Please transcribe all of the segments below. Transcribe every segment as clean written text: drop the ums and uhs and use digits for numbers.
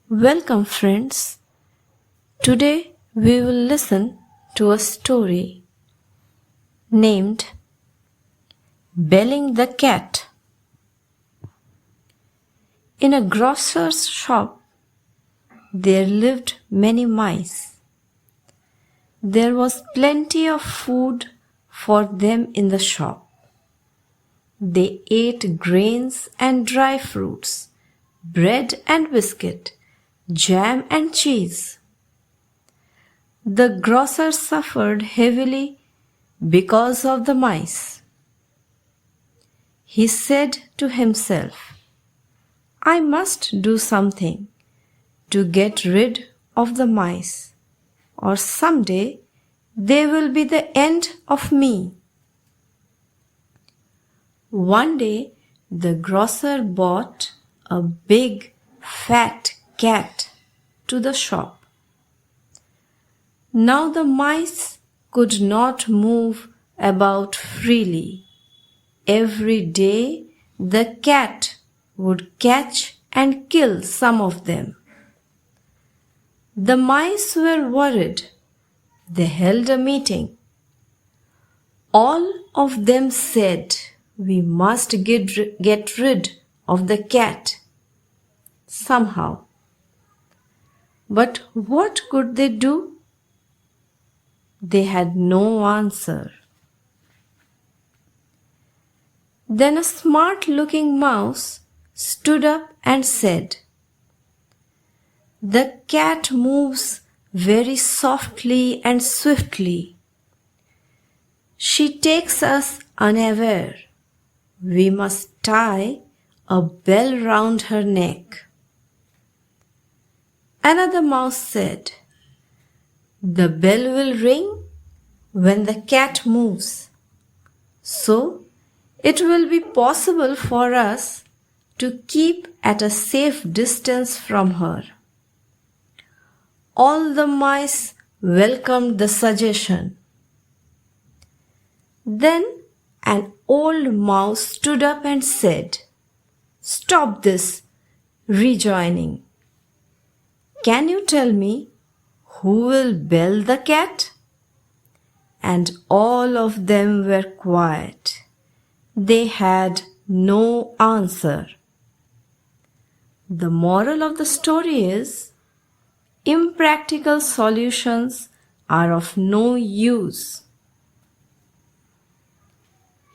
Welcome, friends. Today we will listen to a story named Belling the Cat. In a grocer's shop, there lived many mice. There was plenty of food for them in the shop. They ate grains and dry fruits, bread and biscuit, jam and cheese. The grocer suffered heavily because of the mice. He said to himself, I must do something to get rid of the mice, or someday they will be the end of me. One day, the grocer bought a big, fat cat to the shop. Now the mice could not move about freely. Every day, the cat would catch and kill some of them. The mice were worried. They held a meeting. All of them said, we must get rid of the cat somehow. But what could they do? They had no answer. Then a smart-looking mouse stood up and said, the cat moves very softly and swiftly. She takes us unaware. We must tie a bell round her neck. Another mouse said, the bell will ring when the cat moves. So, it will be possible for us to keep at a safe distance from her. All the mice welcomed the suggestion. Then an old mouse stood up and said, stop this rejoining. Can you tell me who will bell the cat? And all of them were quiet. They had no answer. The moral of the story is, impractical solutions are of no use.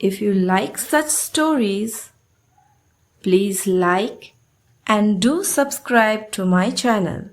If you like such stories, please like and do subscribe to my channel.